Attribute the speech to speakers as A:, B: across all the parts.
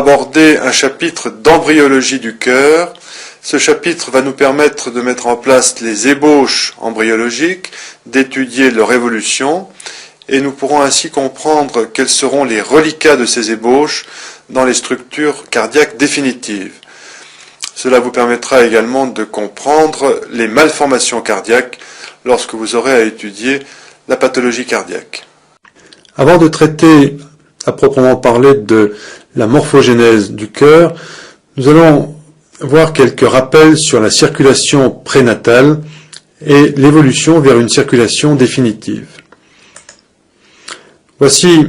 A: aborder un chapitre d'embryologie du cœur. Ce chapitre va nous permettre de mettre en place les ébauches embryologiques, d'étudier leur évolution, et nous pourrons ainsi comprendre quels seront les reliquats de ces ébauches dans les structures cardiaques définitives. Cela vous permettra également de comprendre les malformations cardiaques lorsque vous aurez à étudier la pathologie cardiaque. Avant de traiter à proprement parler de la morphogénèse du cœur, nous allons voir quelques rappels sur la circulation prénatale et l'évolution vers une circulation définitive. Voici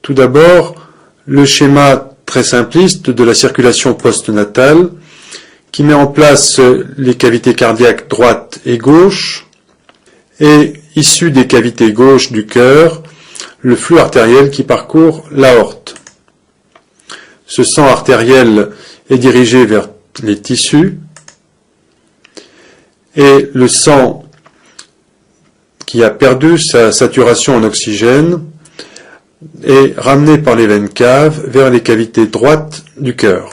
A: tout d'abord le schéma très simpliste de la circulation postnatale qui met en place les cavités cardiaques droite et gauche et, issu des cavités gauche du cœur, le flux artériel qui parcourt l'aorte. Ce sang artériel est dirigé vers les tissus et le sang qui a perdu sa saturation en oxygène est ramené par les veines caves vers les cavités droites du cœur.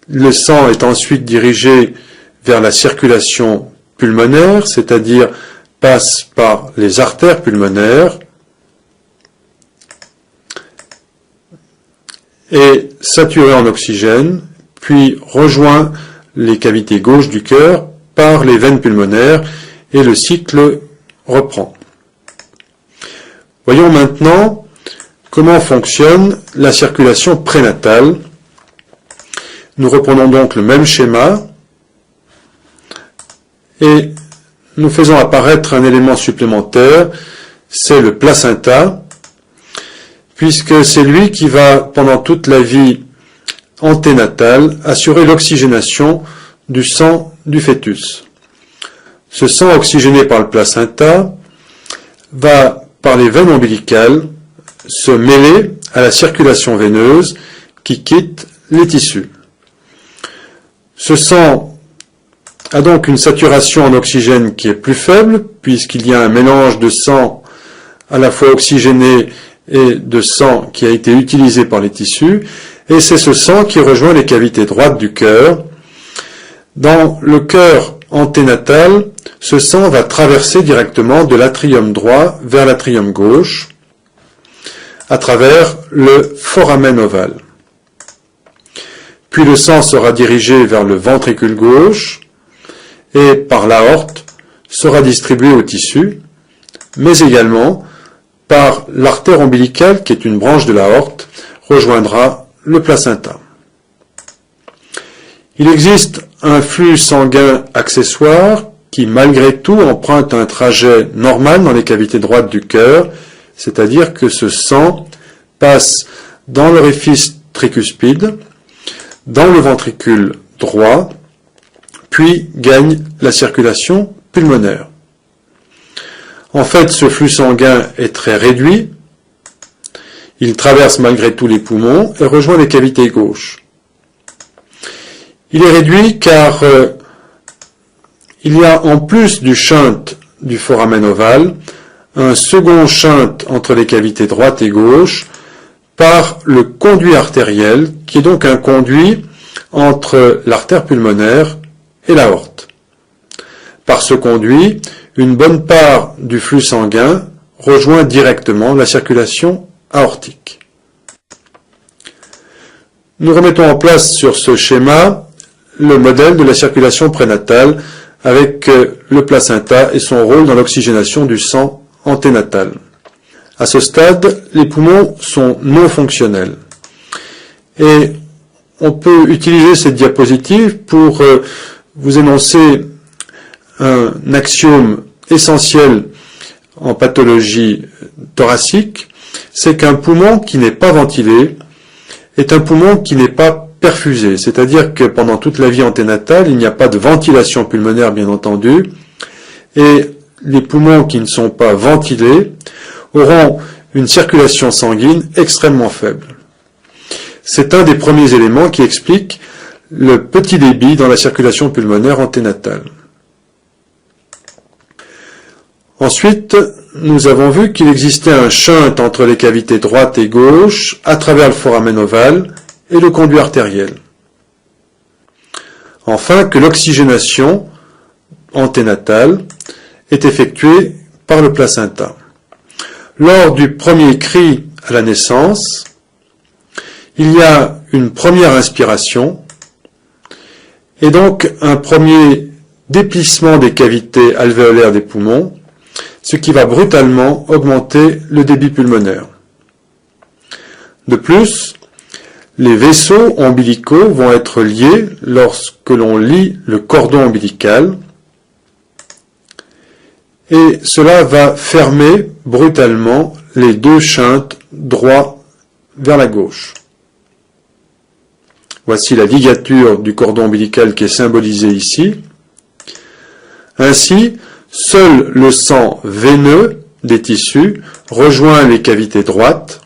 A: Le sang est ensuite dirigé vers la circulation pulmonaire, c'est-à-dire passe par les artères pulmonaires et saturé en oxygène, puis rejoint les cavités gauche du cœur par les veines pulmonaires et le cycle reprend. Voyons maintenant comment fonctionne la circulation prénatale. Nous reprenons donc le même schéma et nous faisons apparaître un élément supplémentaire, c'est le placenta, puisque c'est lui qui va, pendant toute la vie anténatale, assurer l'oxygénation du sang du fœtus. Ce sang oxygéné par le placenta va, par les veines ombilicales, se mêler à la circulation veineuse qui quitte les tissus. Ce sang a donc une saturation en oxygène qui est plus faible, puisqu'il y a un mélange de sang à la fois oxygéné et de sang qui a été utilisé par les tissus, et c'est ce sang qui rejoint les cavités droites du cœur. Dans le cœur anténatal, ce sang va traverser directement de l'atrium droit vers l'atrium gauche, à travers le foramen ovale. Puis le sang sera dirigé vers le ventricule gauche, et par l'aorte sera distribué au tissu, mais également par l'artère ombilicale, qui est une branche de l'aorte, rejoindra le placenta. Il existe un flux sanguin accessoire qui, malgré tout, emprunte un trajet normal dans les cavités droites du cœur, c'est-à-dire que ce sang passe dans l'orifice tricuspide, dans le ventricule droit, puis gagne la circulation pulmonaire. En fait, ce flux sanguin est très réduit. Il traverse malgré tout les poumons et rejoint les cavités gauches. Il est réduit car il y a, en plus du shunt du foramen ovale, un second shunt entre les cavités droite et gauche par le conduit artériel, qui est donc un conduit entre l'artère pulmonaire et l'aorte. Par ce conduit, une bonne part du flux sanguin rejoint directement la circulation aortique. Nous remettons en place sur ce schéma le modèle de la circulation prénatale avec le placenta et son rôle dans l'oxygénation du sang anténatal. À ce stade, les poumons sont non fonctionnels. Et on peut utiliser cette diapositive pour vous énoncer un axiome essentiel en pathologie thoracique, c'est qu'un poumon qui n'est pas ventilé est un poumon qui n'est pas perfusé, c'est-à-dire que pendant toute la vie anténatale, il n'y a pas de ventilation pulmonaire, bien entendu, et les poumons qui ne sont pas ventilés auront une circulation sanguine extrêmement faible. C'est un des premiers éléments qui explique le petit débit dans la circulation pulmonaire anténatale. Ensuite, nous avons vu qu'il existait un shunt entre les cavités droite et gauche à travers le foramen ovale et le conduit artériel. Enfin, que l'oxygénation anténatale est effectuée par le placenta. Lors du premier cri à la naissance, il y a une première inspiration et donc un premier déplissement des cavités alvéolaires des poumons, ce qui va brutalement augmenter le débit pulmonaire. De plus, les vaisseaux ombilicaux vont être liés lorsque l'on lie le cordon ombilical et cela va fermer brutalement les deux shunts droit vers la gauche. Voici la ligature du cordon ombilical qui est symbolisée ici. Ainsi, seul le sang veineux des tissus rejoint les cavités droites,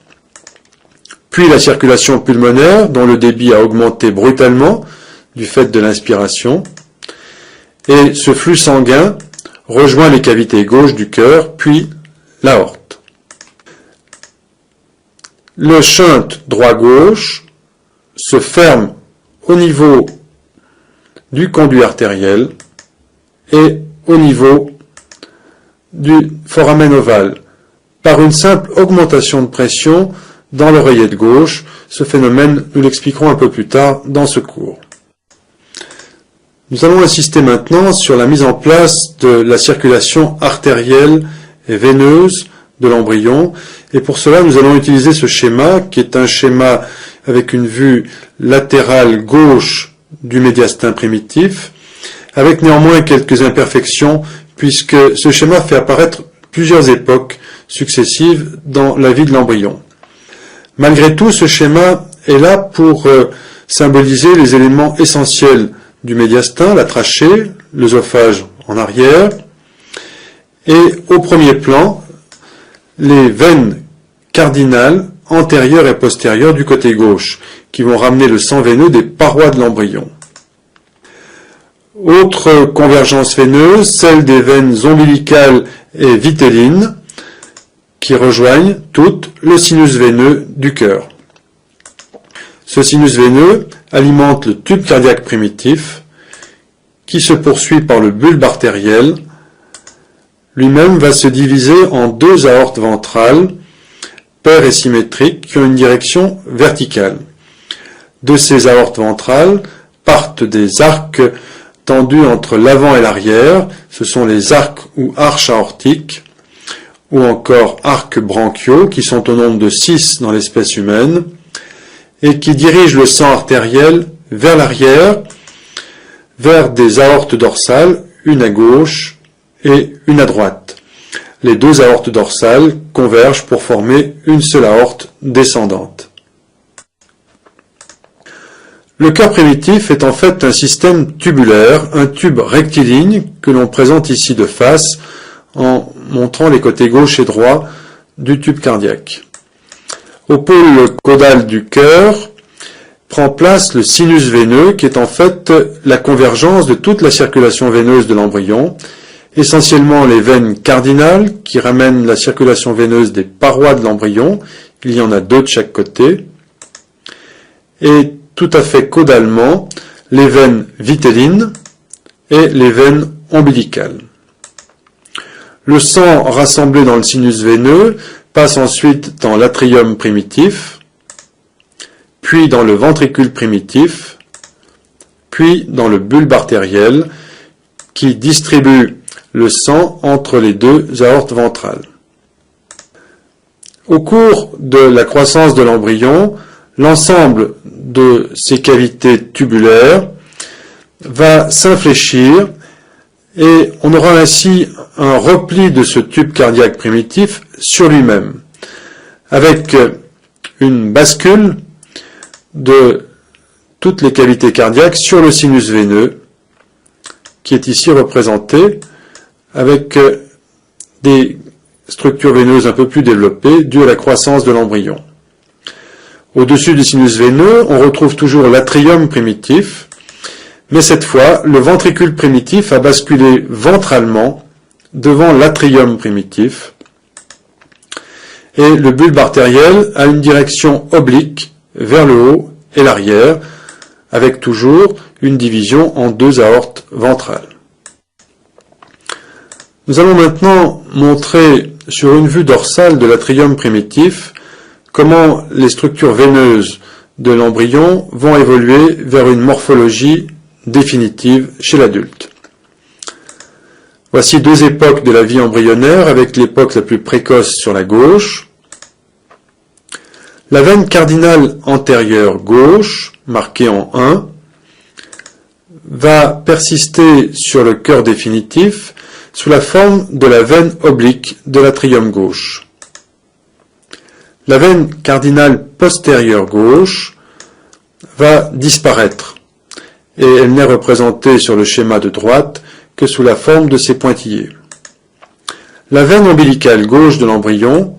A: puis la circulation pulmonaire, dont le débit a augmenté brutalement du fait de l'inspiration, et ce flux sanguin rejoint les cavités gauche du cœur, puis l'aorte. Le shunt droit-gauche se ferme au niveau du conduit artériel et au niveau du foramen ovale par une simple augmentation de pression dans l'oreillette gauche. Ce phénomène, nous l'expliquerons un peu plus tard dans ce cours. Nous allons insister maintenant sur la mise en place de la circulation artérielle et veineuse de l'embryon, et pour cela nous allons utiliser ce schéma qui est un schéma avec une vue latérale gauche du médiastin primitif, avec néanmoins quelques imperfections puisque ce schéma fait apparaître plusieurs époques successives dans la vie de l'embryon. Malgré tout, ce schéma est là pour symboliser les éléments essentiels du médiastin, la trachée, l'œsophage en arrière, et au premier plan, les veines cardinales antérieures et postérieures du côté gauche, qui vont ramener le sang veineux des parois de l'embryon. Autre convergence veineuse, celle des veines ombilicales et vitellines, qui rejoignent toutes le sinus veineux du cœur. Ce sinus veineux alimente le tube cardiaque primitif, qui se poursuit par le bulbe artériel. Lui-même va se diviser en deux aortes ventrales, paires et symétriques, qui ont une direction verticale. De ces aortes ventrales partent des arcs tendus entre l'avant et l'arrière, ce sont les arcs ou arches aortiques, ou encore arcs branchiaux, qui sont au nombre de 6 dans l'espèce humaine, et qui dirigent le sang artériel vers l'arrière, vers des aortes dorsales, une à gauche et une à droite. Les deux aortes dorsales convergent pour former une seule aorte descendante. Le cœur primitif est en fait un système tubulaire, un tube rectiligne que l'on présente ici de face en montrant les côtés gauche et droit du tube cardiaque. Au pôle caudal du cœur prend place le sinus veineux qui est en fait la convergence de toute la circulation veineuse de l'embryon, essentiellement les veines cardinales qui ramènent la circulation veineuse des parois de l'embryon, il y en a 2 de chaque côté, et tout à fait caudalement les veines vitellines et les veines ombilicales. Le sang rassemblé dans le sinus veineux passe ensuite dans l'atrium primitif, puis dans le ventricule primitif, puis dans le bulbe artériel qui distribue le sang entre les deux aortes ventrales. Au cours de la croissance de l'embryon, l'ensemble de ces cavités tubulaires va s'infléchir et on aura ainsi un repli de ce tube cardiaque primitif sur lui-même, avec une bascule de toutes les cavités cardiaques sur le sinus veineux, qui est ici représenté avec des structures veineuses un peu plus développées dues à la croissance de l'embryon. Au-dessus du sinus veineux, on retrouve toujours l'atrium primitif, mais cette fois, le ventricule primitif a basculé ventralement devant l'atrium primitif. Et le bulbe artériel a une direction oblique vers le haut et l'arrière, avec toujours une division en deux aortes ventrales. Nous allons maintenant montrer sur une vue dorsale de l'atrium primitif comment les structures veineuses de l'embryon vont évoluer vers une morphologie définitive chez l'adulte. Voici deux époques de la vie embryonnaire avec l'époque la plus précoce sur la gauche. La veine cardinale antérieure gauche, marquée en 1, va persister sur le cœur définitif sous la forme de la veine oblique de l'atrium gauche. La veine cardinale postérieure gauche va disparaître et elle n'est représentée sur le schéma de droite que sous la forme de ces pointillés. La veine ombilicale gauche de l'embryon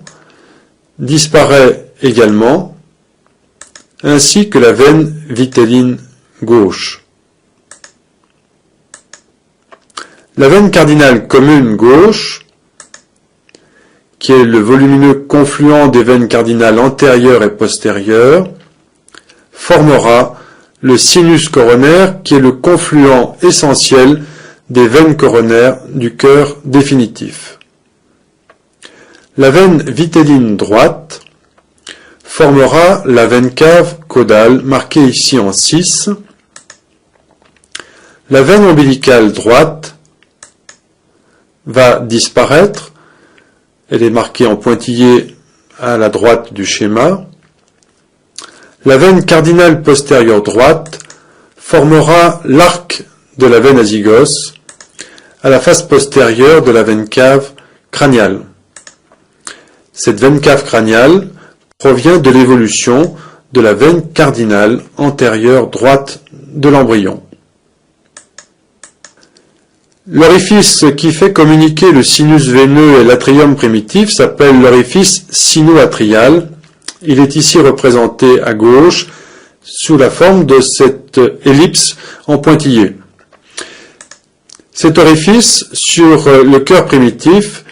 A: disparaît également, ainsi que la veine vitelline gauche. La veine cardinale commune gauche, qui est le volumineux confluent des veines cardinales antérieures et postérieures, formera le sinus coronaire, qui est le confluent essentiel des veines coronaires du cœur définitif. La veine vitelline droite formera la veine cave caudale, marquée ici en 6. La veine ombilicale droite va disparaître, elle est marquée en pointillé à la droite du schéma. La veine cardinale postérieure droite formera l'arc de la veine azygos à la face postérieure de la veine cave crâniale. Cette veine cave crâniale provient de l'évolution de la veine cardinale antérieure droite de l'embryon. L'orifice qui fait communiquer le sinus veineux et l'atrium primitif s'appelle l'orifice sino-atrial. Il est ici représenté à gauche sous la forme de cette ellipse en pointillé. Cet orifice sur le cœur primitif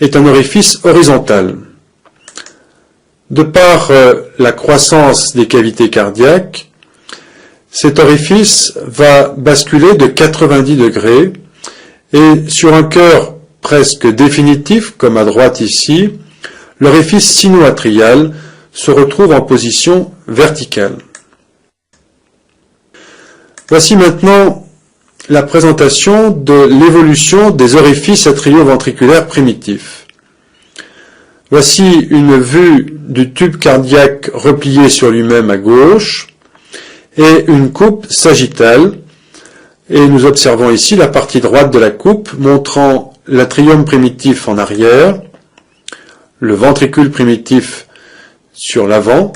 A: est un orifice horizontal. De par la croissance des cavités cardiaques, cet orifice va basculer de 90 degrés et sur un cœur presque définitif, comme à droite ici, l'orifice sino-atrial se retrouve en position verticale. Voici maintenant la présentation de l'évolution des orifices atrioventriculaires primitifs. Voici une vue du tube cardiaque replié sur lui-même à gauche et une coupe sagittale. Et nous observons ici la partie droite de la coupe montrant l'atrium primitif en arrière, le ventricule primitif sur l'avant.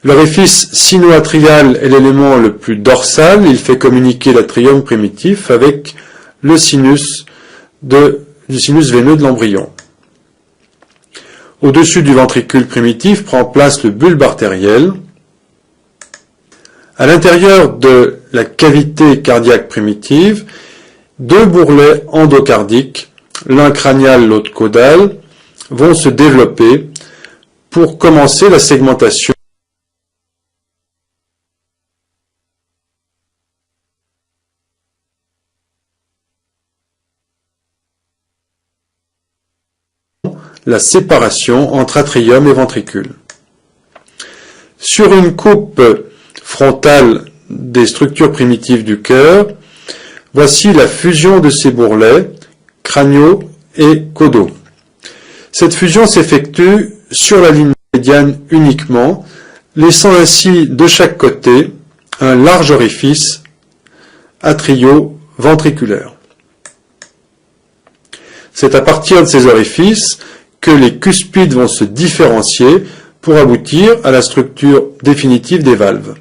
A: L'orifice sino-atrial est l'élément le plus dorsal, il fait communiquer l'atrium primitif avec le sinus veineux de l'embryon. Au-dessus du ventricule primitif prend place le bulbe artériel. À l'intérieur de la cavité cardiaque primitive, deux bourrelets endocardiques, l'un crânial, l'autre caudal, vont se développer pour commencer la segmentation la séparation entre atrium et ventricule. Sur une coupe frontale des structures primitives du cœur, voici la fusion de ces bourrelets crâniaux et caudaux. Cette fusion s'effectue sur la ligne médiane uniquement, laissant ainsi de chaque côté un large orifice atrio-ventriculaire. C'est à partir de ces orifices que les cuspides vont se différencier pour aboutir à la structure définitive des valves.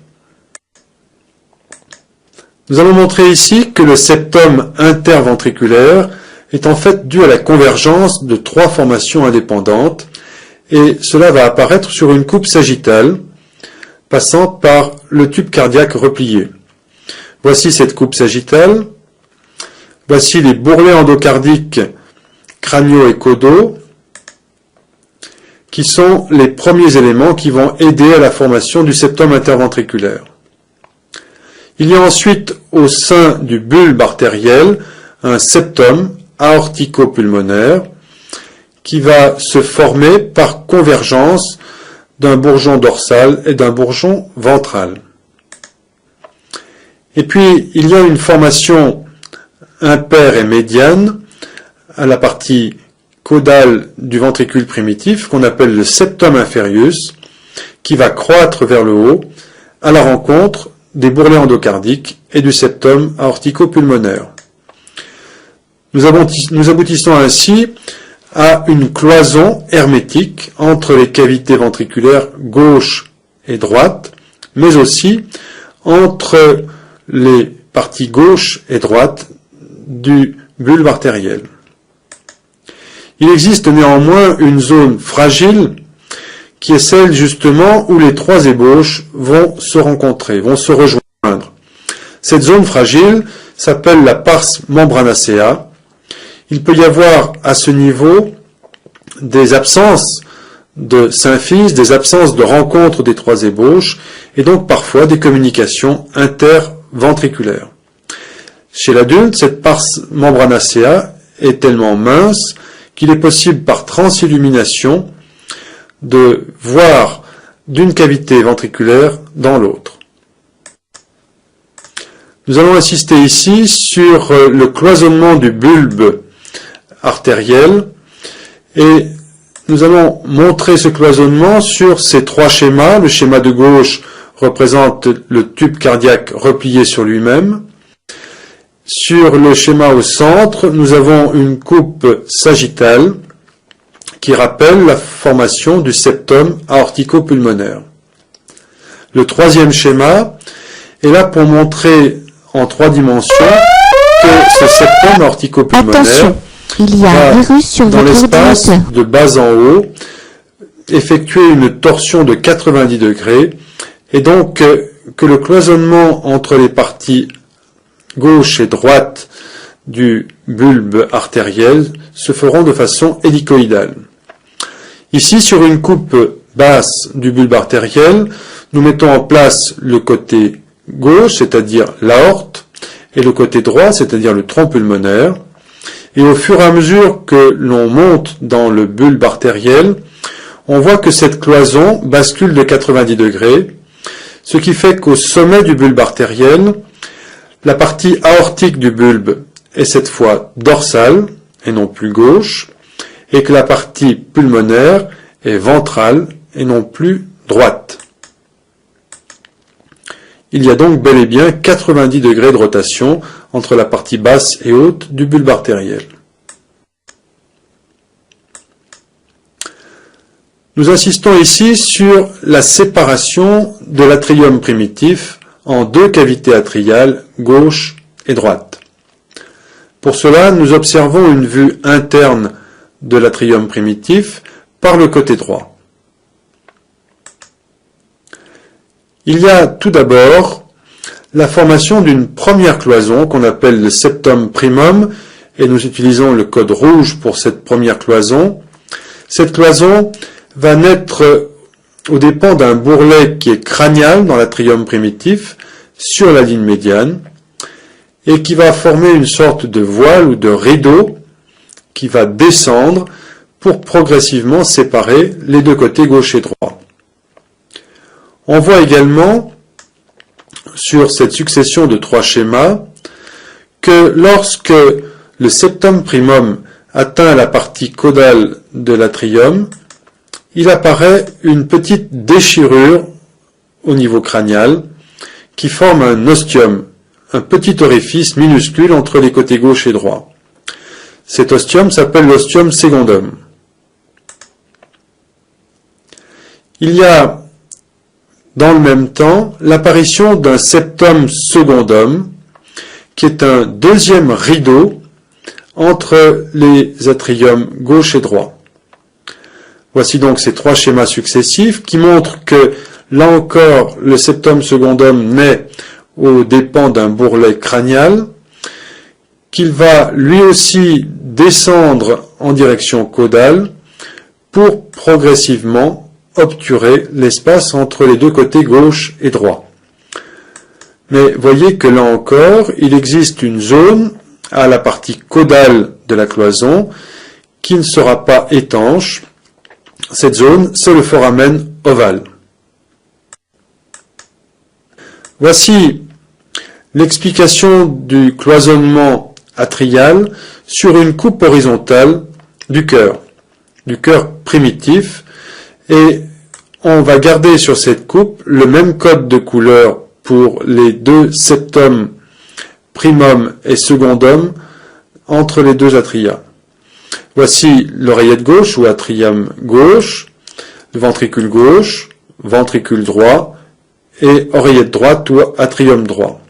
A: Nous allons montrer ici que le septum interventriculaire est en fait dû à la convergence de trois formations indépendantes, et cela va apparaître sur une coupe sagittale, passant par le tube cardiaque replié. Voici cette coupe sagittale. Voici les bourrelets endocardiques crâniaux et caudaux, qui sont les premiers éléments qui vont aider à la formation du septum interventriculaire. Il y a ensuite au sein du bulbe artériel un septum aortico-pulmonaire qui va se former par convergence d'un bourgeon dorsal et d'un bourgeon ventral. Et puis, il y a une formation impaire et médiane à la partie caudale du ventricule primitif qu'on appelle le septum inferius, qui va croître vers le haut à la rencontre des bourrelets endocardiques et du septum aortico-pulmonaire. Nous aboutissons ainsi à une cloison hermétique entre les cavités ventriculaires gauche et droite, mais aussi entre les parties gauche et droite du bulbe artériel. Il existe néanmoins une zone fragile qui est celle justement où les trois ébauches vont se rencontrer, vont se rejoindre. Cette zone fragile s'appelle la pars membranacea. Il peut y avoir à ce niveau des absences de symphyse, des absences de rencontre des trois ébauches, et donc parfois des communications interventriculaires. Chez l'adulte, cette pars membranacea est tellement mince qu'il est possible par transillumination de voir d'une cavité ventriculaire dans l'autre. Nous allons insister ici sur le cloisonnement du bulbe artériel et nous allons montrer ce cloisonnement sur ces trois schémas. Le schéma de gauche représente le tube cardiaque replié sur lui-même. Sur le schéma au centre, nous avons une coupe sagittale qui rappelle la formation du septum aortico-pulmonaire. Le troisième schéma est là pour montrer en 3 dimensions que ce septum aortico-pulmonaire
B: il y a un virus sur
A: dans l'espace de bas en haut effectuer une torsion de 90 degrés et donc que le cloisonnement entre les parties gauche et droite du bulbe artériel se feront de façon hélicoïdale. Ici, sur une coupe basse du bulbe artériel, nous mettons en place le côté gauche, c'est-à-dire l'aorte, et le côté droit, c'est-à-dire le tronc pulmonaire. Et au fur et à mesure que l'on monte dans le bulbe artériel, on voit que cette cloison bascule de 90 degrés, ce qui fait qu'au sommet du bulbe artériel, la partie aortique du bulbe est cette fois dorsale et non plus gauche, et que la partie pulmonaire est ventrale et non plus droite. Il y a donc bel et bien 90 degrés de rotation entre la partie basse et haute du bulbe artériel. Nous insistons ici sur la séparation de l'atrium primitif en 2 cavités atriales, gauche et droite. Pour cela, nous observons une vue interne de l'atrium primitif par le côté droit. Il y a tout d'abord la formation d'une première cloison qu'on appelle le septum primum, et nous utilisons le code rouge pour cette première cloison. Cette cloison va naître aux dépens d'un bourrelet qui est crânial dans l'atrium primitif, sur la ligne médiane, et qui va former une sorte de voile ou de rideau qui va descendre pour progressivement séparer les 2 côtés gauche et droit. On voit également, sur cette succession de 3 schémas, que lorsque le septum primum atteint la partie caudale de l'atrium, il apparaît une petite déchirure au niveau crânial qui forme un ostium, un petit orifice minuscule entre les côtés gauche et droit. Cet ostium s'appelle l'ostium secundum. Il y a dans le même temps l'apparition d'un septum secundum qui est un deuxième rideau entre les atriums gauche et droit. Voici donc ces 3 schémas successifs qui montrent que, là encore, le septum secundum naît aux dépens d'un bourrelet crânial qu'il va lui aussi descendre en direction caudale pour progressivement obturer l'espace entre les deux côtés gauche et droit. Mais voyez que là encore, il existe une zone à la partie caudale de la cloison qui ne sera pas étanche. Cette zone, c'est le foramen ovale. Voici l'explication du cloisonnement atrial sur une coupe horizontale du cœur primitif, et on va garder sur cette coupe le même code de couleur pour les deux septum primum et secondum entre les deux atria. Voici l'oreillette gauche ou atrium gauche, le ventricule gauche, ventricule droit et oreillette droite ou atrium droit.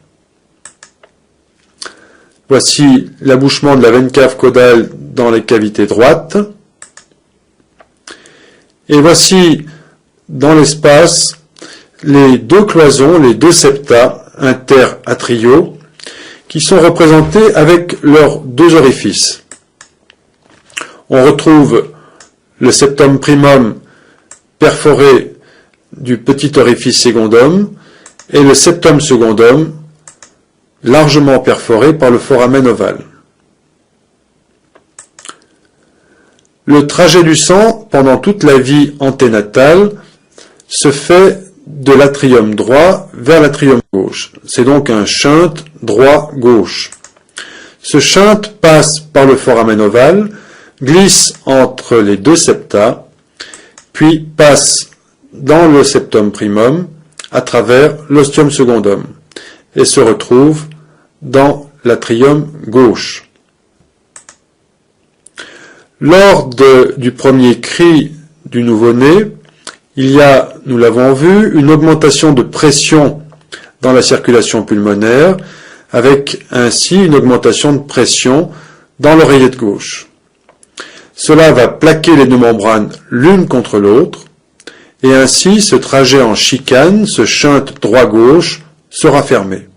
A: Voici l'abouchement de la veine cave caudale dans les cavités droites. Et voici dans l'espace les deux cloisons, les deux septa interatriaux, qui sont représentés avec leurs deux orifices. On retrouve le septum primum perforé du petit orifice secondum et le septum secondum largement perforé par le foramen ovale. Le trajet du sang pendant toute la vie anténatale se fait de l'atrium droit vers l'atrium gauche. C'est donc un shunt droit-gauche. Ce shunt passe par le foramen ovale, glisse entre les deux septa, puis passe dans le septum primum à travers l'ostium secondum et se retrouve dans l'atrium gauche. Lors du premier cri du nouveau-né, il y a, nous l'avons vu, une augmentation de pression dans la circulation pulmonaire, avec ainsi une augmentation de pression dans l'oreillette gauche. Cela va plaquer les deux membranes l'une contre l'autre, et ainsi ce trajet en chicane, ce shunt droit-gauche, sera fermé.